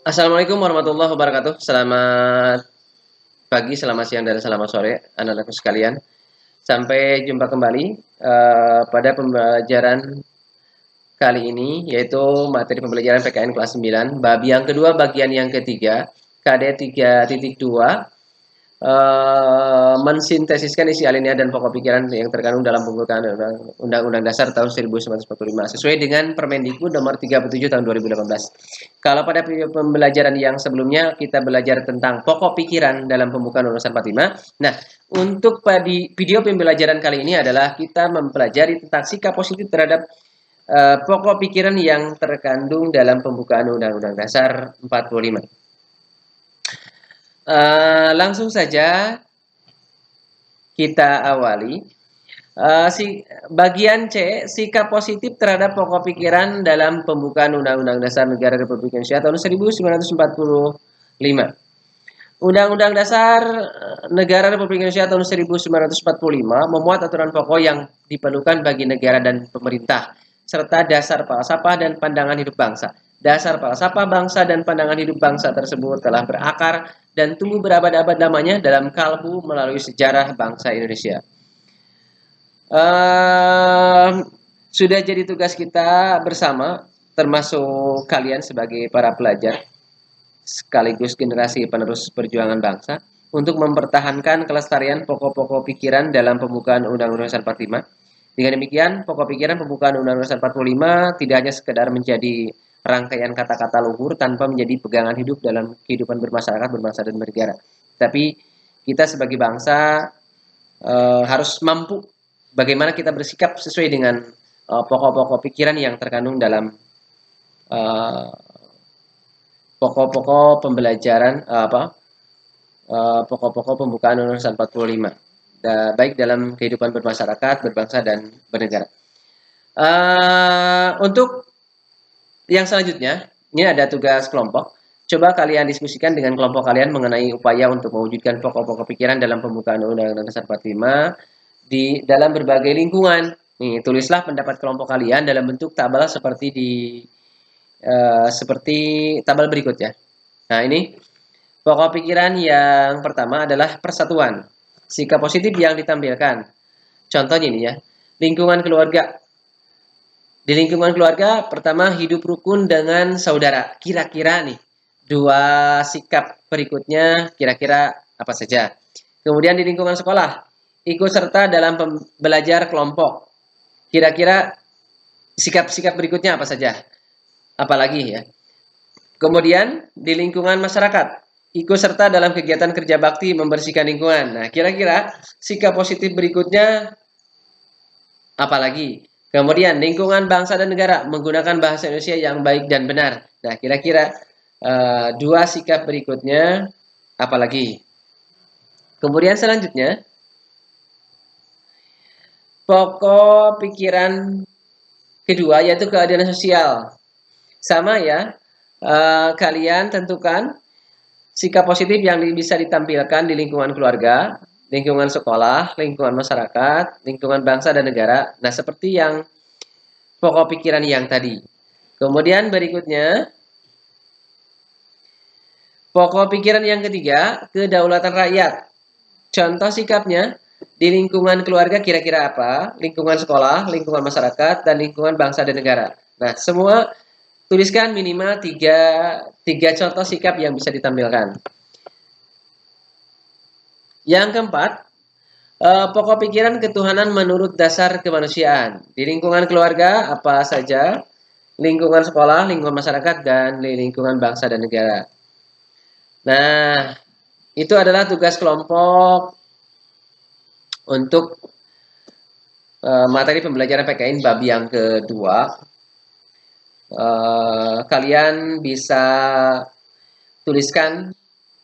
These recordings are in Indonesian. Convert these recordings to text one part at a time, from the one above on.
Assalamualaikum warahmatullahi wabarakatuh. Selamat pagi, selamat siang, dan selamat sore, anak-anakku sekalian. Sampai jumpa kembali pada pembelajaran kali ini, yaitu materi pembelajaran PKN kelas 9, bab yang kedua, bagian yang ketiga, KD 3.2, mensintesiskan isi alinea dan pokok pikiran yang terkandung dalam pembukaan Undang-Undang Dasar tahun 1945 sesuai dengan Permendikbud nomor 37 tahun 2018. Kalau pada pembelajaran yang sebelumnya kita belajar tentang pokok pikiran dalam pembukaan Undang-Undang 45. Nah, untuk pada video pembelajaran kali ini adalah kita mempelajari tentang sikap positif terhadap pokok pikiran yang terkandung dalam pembukaan Undang-Undang Dasar 45. Langsung saja kita awali. Bagian C, sikap positif terhadap pokok pikiran dalam pembukaan Undang-Undang Dasar Negara Republik Indonesia tahun 1945. Undang-Undang Dasar Negara Republik Indonesia tahun 1945 memuat aturan pokok yang diperlukan bagi negara dan pemerintah, serta dasar falsafah dan pandangan hidup bangsa. Dasar falsafah bangsa dan pandangan hidup bangsa tersebut telah berakar dan tumbuh berabad-abad lamanya dalam kalbu melalui sejarah bangsa Indonesia. Sudah jadi tugas kita bersama, termasuk kalian sebagai para pelajar sekaligus generasi penerus perjuangan bangsa, untuk mempertahankan kelestarian pokok-pokok pikiran dalam pembukaan Undang-Undang Dasar 45. Dengan demikian, pokok pikiran pembukaan Undang-Undang Dasar 45 tidak hanya sekedar menjadi rangkaian kata-kata luhur tanpa menjadi pegangan hidup dalam kehidupan bermasyarakat, berbangsa, dan bernegara. Tapi kita sebagai bangsa harus mampu bagaimana kita bersikap sesuai dengan pokok-pokok pikiran yang terkandung dalam pokok-pokok pembelajaran pokok-pokok pembukaan Undang-Undang 45, baik dalam kehidupan bermasyarakat, berbangsa, dan bernegara. Untuk yang selanjutnya, ini ada tugas kelompok. Coba kalian diskusikan dengan kelompok kalian mengenai upaya untuk mewujudkan pokok-pokok pikiran dalam pembukaan Undang-Undang Dasar 45 di dalam berbagai lingkungan. Nih, tulislah pendapat kelompok kalian dalam bentuk tabel seperti tabel berikut ya. Nah, ini pokok pikiran yang pertama adalah persatuan. Sikap positif yang ditampilkan. Contohnya ini ya, lingkungan keluarga. Di lingkungan keluarga, pertama hidup rukun dengan saudara. Kira-kira nih, dua sikap berikutnya kira-kira apa saja. Kemudian di lingkungan sekolah, ikut serta dalam belajar kelompok. Kira-kira sikap-sikap berikutnya apa saja? Apalagi ya. Kemudian di lingkungan masyarakat, ikut serta dalam kegiatan kerja bakti membersihkan lingkungan. Nah, kira-kira sikap positif berikutnya apalagi? Kemudian lingkungan bangsa dan negara, menggunakan bahasa Indonesia yang baik dan benar. Nah, kira-kira dua sikap berikutnya apalagi? Kemudian selanjutnya, pokok pikiran kedua yaitu keadilan sosial. Sama ya, kalian tentukan sikap positif yang bisa ditampilkan di lingkungan keluarga, lingkungan sekolah, lingkungan masyarakat, lingkungan bangsa dan negara. Nah, seperti yang pokok pikiran yang tadi. Kemudian berikutnya, pokok pikiran yang ketiga, kedaulatan rakyat. Contoh sikapnya, di lingkungan keluarga kira-kira apa? Lingkungan sekolah, lingkungan masyarakat, dan lingkungan bangsa dan negara. Nah, semua tuliskan minimal tiga contoh sikap yang bisa ditampilkan. Yang keempat, pokok pikiran ketuhanan menurut dasar kemanusiaan. Di lingkungan keluarga apa saja, lingkungan sekolah, lingkungan masyarakat, dan lingkungan bangsa dan negara. Nah, itu adalah tugas kelompok untuk materi pembelajaran PKN bab yang kedua. Kalian bisa tuliskan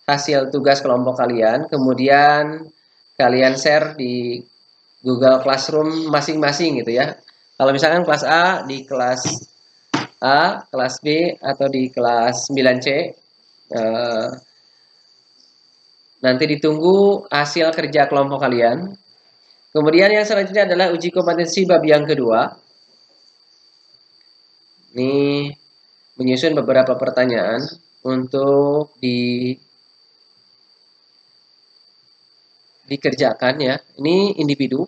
hasil tugas kelompok kalian, kemudian kalian share di Google Classroom masing-masing gitu ya. Kalau misalkan kelas A di kelas A, kelas B atau di kelas 9C, nanti ditunggu hasil kerja kelompok kalian. Kemudian yang selanjutnya adalah uji kompetensi bab yang kedua. Ini menyusun beberapa pertanyaan. untuk dikerjakan ya. Ini individu.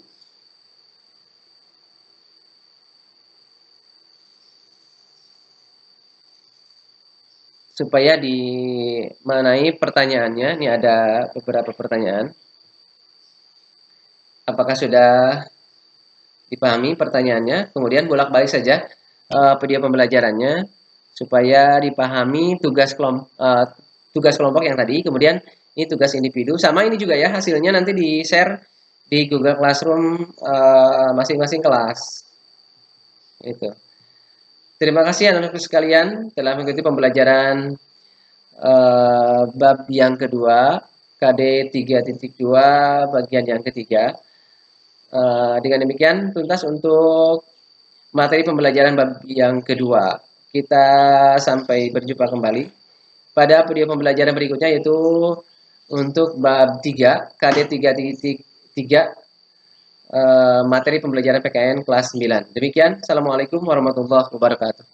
Supaya dimenai pertanyaannya, ini ada beberapa pertanyaan. Apakah sudah dipahami pertanyaannya? Kemudian bolak-balik saja video pembelajarannya supaya dipahami tugas kelompok yang tadi. Kemudian ini tugas individu. Sama ini juga ya, hasilnya nanti di-share di Google Classroom masing-masing kelas. Itu. Terima kasih anak-anakku sekalian telah mengikuti pembelajaran bab yang kedua, KD 3.2 bagian yang ketiga. Dengan demikian tuntas untuk materi pembelajaran bab yang kedua. Kita sampai berjumpa kembali pada video pembelajaran berikutnya, yaitu untuk bab 3, KD 3.3, materi pembelajaran PKN kelas 9. Demikian, Assalamualaikum warahmatullahi wabarakatuh.